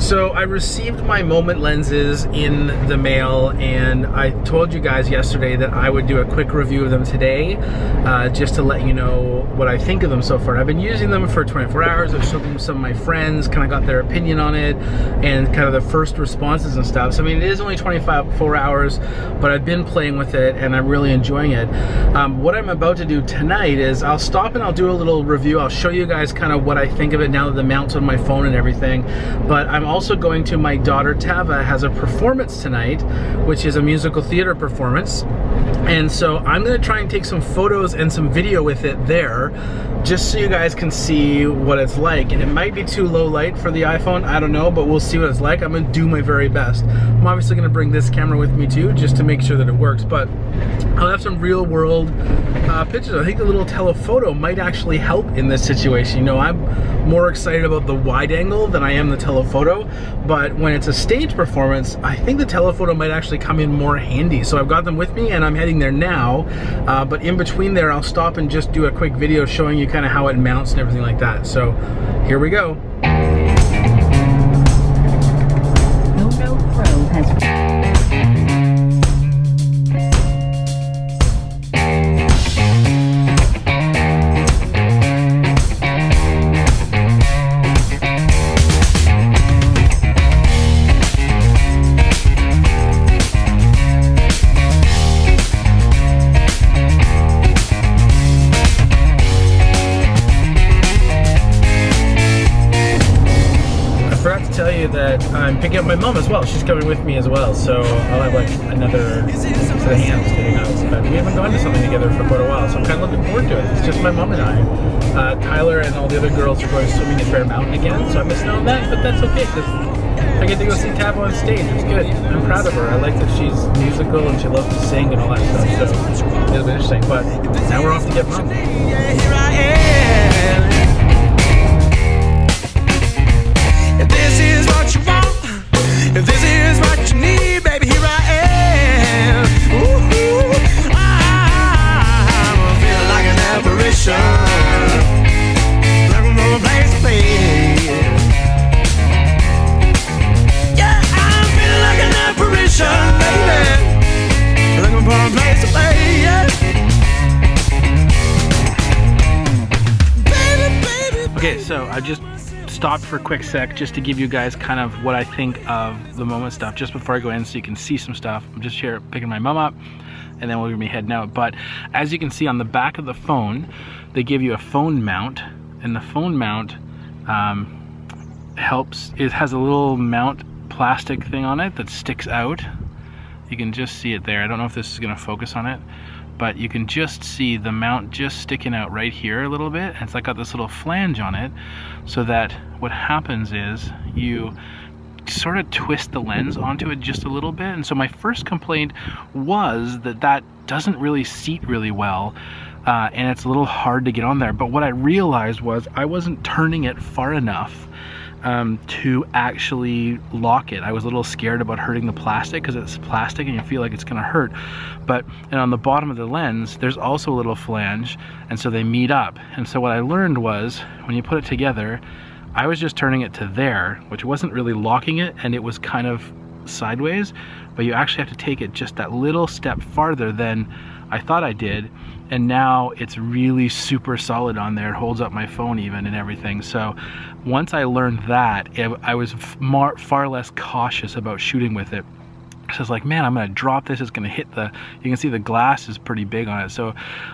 So I received my Moment lenses in the mail, and I told you guys yesterday that I would do a quick review of them today, just to let you know what I think of them so far. I've been using them for 24 hours. I've showed them to some of my friends, kind of got their opinion on it, and kind of the first responses and stuff. So I mean, it is only 24 hours, but I've been playing with it, and I'm really enjoying it. What I'm about to do tonight is I'll stop and I'll do a little review. I'll show you guys kind of what I think of it now that the mount's on my phone and everything, but I'm also going to, my daughter Tava has a performance tonight, which is a musical theater performance, and so I'm going to try and take some photos and some video with it there, just so you guys can see what it's like. And it might be too low light for the iPhone, I don't know, but we'll see what it's like. I'm going to do my very best. I'm obviously going to bring this camera with me too, just to make sure that it works, but I'll have some real world pictures. I think a little telephoto might actually help in this situation. You know, I'm more excited about the wide angle than I am the telephoto, but when it's a stage performance, I think the telephoto might actually come in more handy. So I've got them with me and I'm heading there now, but in between there I'll stop and just do a quick video showing you kind of how it mounts and everything like that. So here we go. Gopro has that I'm picking up my mom as well. She's coming with me as well, so I'll have like another set of hands getting us. But we haven't gone to something together for quite a while, so I'm kind of looking forward to it. It's just my mom and I. Tyler and all the other girls are going swimming at Bear Mountain again, so I'm missing out on that, but that's okay, because I get to go see Tab on stage. It's good. I'm proud of her. I like that she's musical and she loves to sing and all that stuff, so it'll be interesting. But now we're off to get mom. Here I am. If this is what you want, if this is what you need, baby, here I am. Ooh, I'm feeling like an apparition, looking for a place to play. Yeah, I'm feeling like an apparition, baby, looking for a place to play. Yeah. Baby, baby. Okay, so I just stopped for a quick sec just to give you guys kind of what I think of the Moment stuff just before I go in, so you can see some stuff. I'm just here picking my mom up and then we'll be heading out. But as you can see on the back of the phone, they give you a phone mount, and the phone mount helps. It has a little mount plastic thing on it that sticks out. You can just see it there. I don't know if this is going to focus on it, but you can just see the mount just sticking out right here a little bit. And it's like got this little flange on it, so that what happens is you sort of twist the lens onto it just a little bit. And so my first complaint was that doesn't really seat really well, and it's a little hard to get on there. But what I realized was I wasn't turning it far enough to actually lock it. I was a little scared about hurting the plastic, because it's plastic and you feel like it's gonna hurt. And on the bottom of the lens, there's also a little flange, and so they meet up. And so what I learned was, when you put it together, I was just turning it to there, which wasn't really locking it, and it was kind of sideways, but you actually have to take it just that little step farther than I thought I did, and now it's really super solid on there. It holds up my phone even and everything. So once I learned that, I was far less cautious about shooting with it. So I was like, man, I'm gonna drop this, it's gonna hit you can see the glass is pretty big on it. So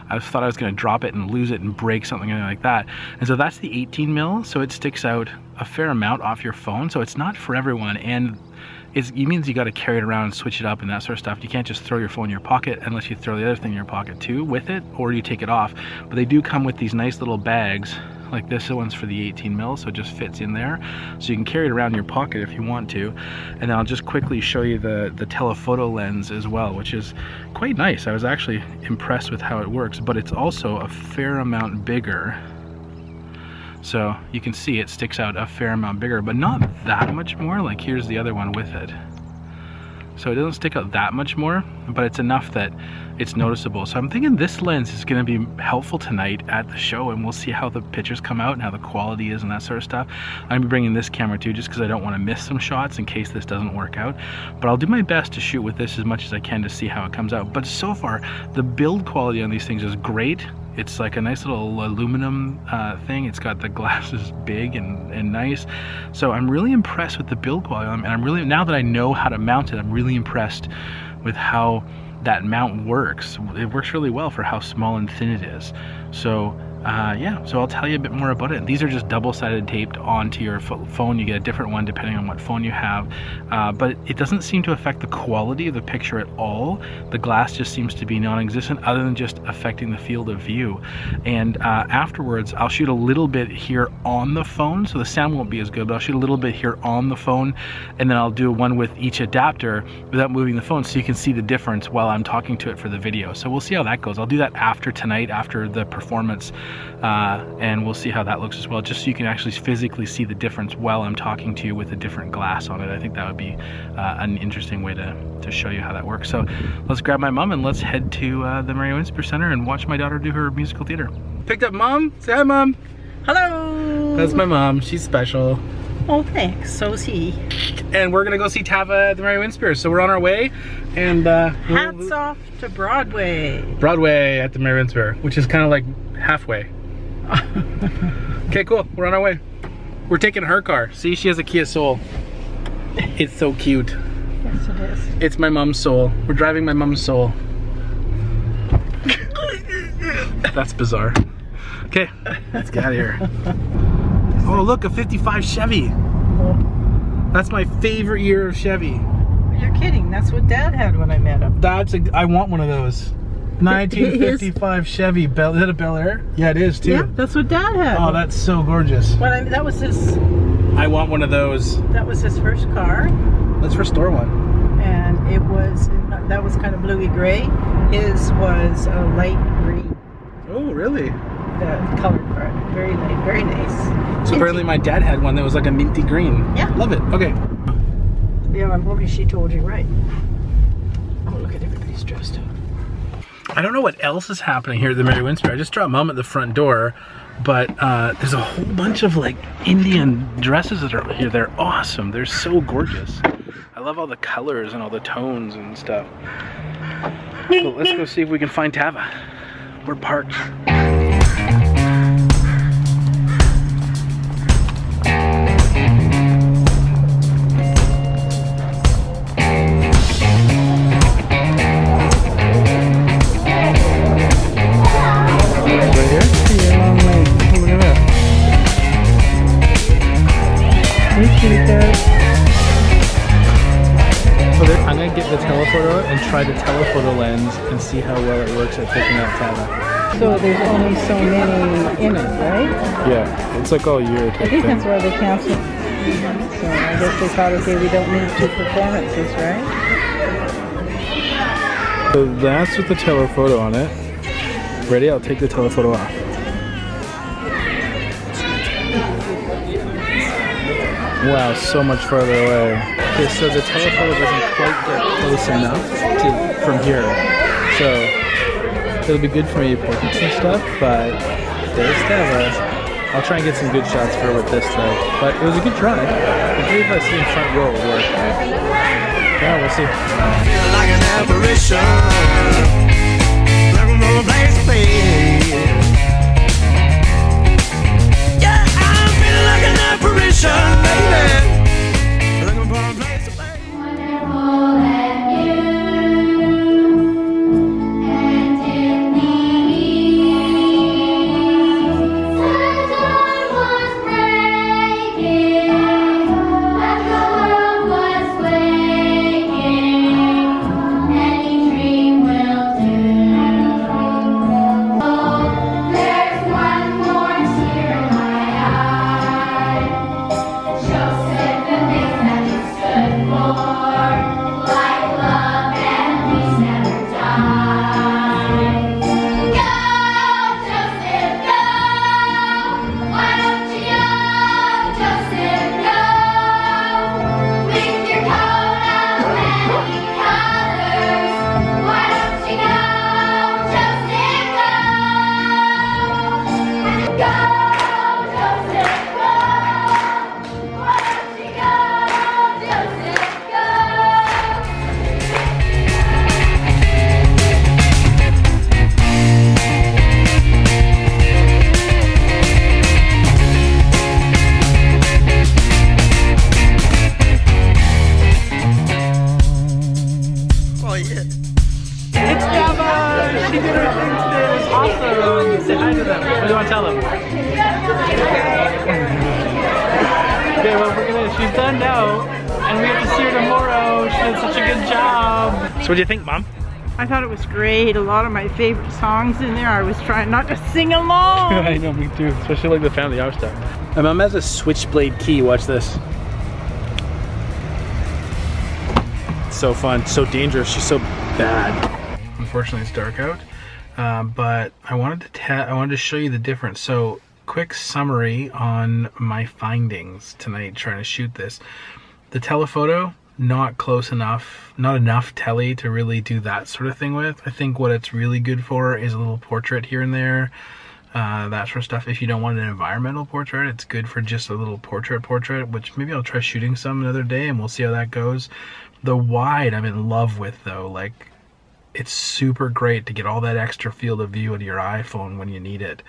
I thought I was gonna drop it and lose it and break something like that. And so that's the 18 mil, so it sticks out a fair amount off your phone. So it's not for everyone, and it means you got to carry it around and switch it up and that sort of stuff. You can't just throw your phone in your pocket unless you throw the other thing in your pocket too with it, or you take it off. But they do come with these nice little bags, like this one's for the 18 mil, so it just fits in there. So you can carry it around in your pocket if you want to. And then I'll just quickly show you the telephoto lens as well, which is quite nice. I was actually impressed with how it works, but it's also a fair amount bigger. So you can see it sticks out a fair amount bigger, but not that much more. Like here's the other one with it. so it doesn't stick out that much more, but it's enough that it's noticeable. So I'm thinking this lens is going to be helpful tonight at the show, and we'll see how the pictures come out and how the quality is and that sort of stuff. I'm going to be bringing this camera too, just because I don't want to miss some shots in case this doesn't work out. But I'll do my best to shoot with this as much as I can to see how it comes out. But so far, the build quality on these things is great. It's like a nice little aluminum thing. It's got the glasses big and nice. So I'm really impressed with the build quality, and I'm really, now that I know how to mount it, I'm really impressed with how that mount works. It works really well for how small and thin it is. So yeah, so I'll tell you a bit more about it. These are just double-sided taped onto your phone. You get a different one depending on what phone you have, but it doesn't seem to affect the quality of the picture at all. The glass just seems to be non-existent, other than just affecting the field of view. And afterwards, I'll shoot a little bit here on the phone, so the sound won't be as good, but I'll shoot a little bit here on the phone, and then I'll do one with each adapter without moving the phone, so you can see the difference while I'm talking to it for the video. So we'll see how that goes. I'll do that after tonight, after the performance, and we'll see how that looks as well, just so you can actually physically see the difference while I'm talking to you with a different glass on it. I think that would be an interesting way to show you how that works. So let's grab my mom and let's head to the Mary Winspear Center and watch my daughter do her musical theater. Picked up Mom. Say hi, Mom. Hello. That's my mom. She's special. Oh, thanks. So is he. And we're gonna go see Tava at the Mary Winspear. So we're on our way, and hats off to Broadway. Broadway at the Mary Winspear, which is kind of like halfway. Okay, cool. We're on our way. We're taking her car. See, she has a Kia Soul. It's so cute. Yes, it is. It's my mom's Soul. We're driving my mom's Soul. That's bizarre. Okay, let's get out of here. Oh, look, a 55 Chevy. That's my favorite year of Chevy. You're kidding. That's what Dad had when I met him. I want one of those. 1955 Chevy. Is that a Bel Air? Yeah, it is too. Yeah, that's what Dad had. Oh, that's so gorgeous. That was his. I want one of those. That was his first car. Let's restore one. And that was kind of bluey gray. His was a light green. Oh, really? The color part. Very light, very nice. So apparently my dad had one that was like a minty green. Yeah. Love it. Okay. Yeah, I'm hoping she told you right. Oh, look at everybody's dressed up. I don't know what else is happening here at the Mary Winspear. I just dropped Mom at the front door, but there's a whole bunch of like Indian dresses that are here. They're awesome. They're so gorgeous. I love all the colors and all the tones and stuff. So let's go see if we can find Tava. We're parked. I'm gonna get the telephoto and try the telephoto lens and see how well it works at picking up Tava. So there's only so many in it, right? Yeah, it's like all year. I think that's why they canceled. So I guess they thought, okay, we don't need 2 performances, right? So that's with the telephoto on it. Ready? I'll take the telephoto off. Wow, so much farther away. Okay, so the telephoto doesn't quite get close enough from here. So it'll be good for me portraits and stuff, but there's Tava. I'll try and get some good shots for her with this though. But it was a good try. I believe I see in front row will work. Yeah, we'll see. I feel like an apparition. Looking for a place to be. Yeah, I feel like an apparition, baby. Looking for a place to be. it. She's done now. And we have to see her tomorrow. She did such a good job. So what do you think, Mom? I thought it was great. A lot of my favorite songs in there. I was trying not to sing along. I know, me too. Especially like the Family Hour stuff. My mom has a switchblade key. Watch this. It's so fun. So dangerous. She's so bad. Unfortunately, it's dark out. But I wanted to show you the difference. So, quick summary on my findings tonight trying to shoot this. The telephoto, not close enough, not enough tele to really do that sort of thing with. I think what it's really good for is a little portrait here and there, that sort of stuff. If you don't want an environmental portrait, it's good for just a little portrait, which maybe I'll try shooting some another day and we'll see how that goes. The wide I'm in love with though. Like, it's super great to get all that extra field of view out of your iPhone when you need it.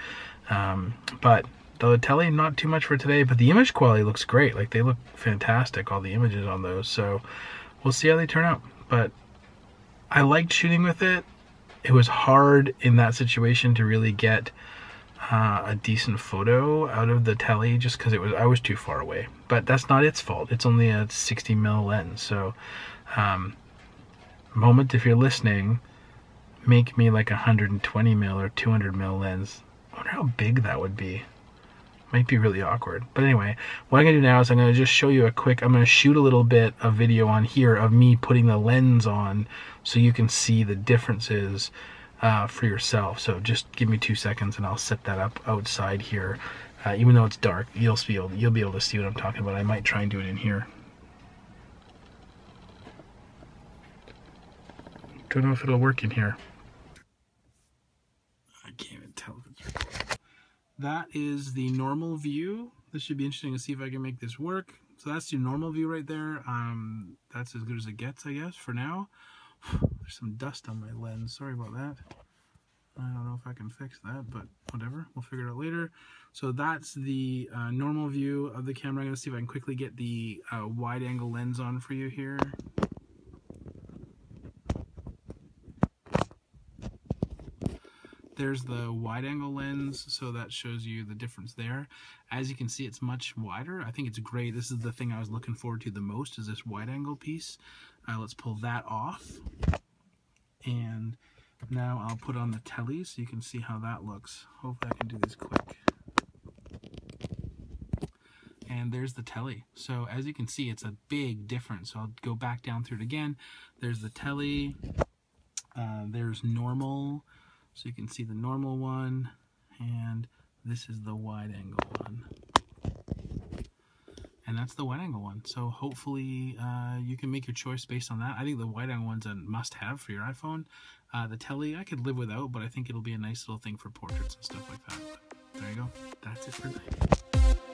But the tele, not too much for today, but the image quality looks great. Like, they look fantastic, all the images on those. So we'll see how they turn out. But I liked shooting with it. It was hard in that situation to really get a decent photo out of the tele just because I was too far away. But that's not its fault. It's only a 60mm lens. So Moment, if you're listening, make me like a 120mm or 200mm lens. I wonder how big that would be. Might be really awkward. But anyway, what I'm going to do now is I'm going to just show you I'm going to shoot a little bit of video on here of me putting the lens on so you can see the differences for yourself. So just give me 2 seconds and I'll set that up outside here. Even though it's dark, you'll be able to see what I'm talking about. I might try and do it in here. Don't know if it'll work in here. I can't even tell if it's recording. That is the normal view. This should be interesting to see if I can make this work. So that's the normal view right there. That's as good as it gets, I guess, for now. There's some dust on my lens. Sorry about that. I don't know if I can fix that, but whatever. We'll figure it out later. So that's the normal view of the camera. I'm going to see if I can quickly get the wide-angle lens on for you here. There's the wide-angle lens, so that shows you the difference there. As you can see, it's much wider. I think it's great. This is the thing I was looking forward to the most, is this wide-angle piece. Let's pull that off. And now I'll put on the tele so you can see how that looks. Hopefully I can do this quick. And there's the tele. So as you can see, it's a big difference. So I'll go back down through it again. There's the tele. There's normal. So you can see the normal one, and this is the wide angle one. And that's the wide angle one. So hopefully you can make your choice based on that. I think the wide angle one's a must have for your iPhone. The tele I could live without, but I think it'll be a nice little thing for portraits and stuff like that. But there you go. That's it for tonight.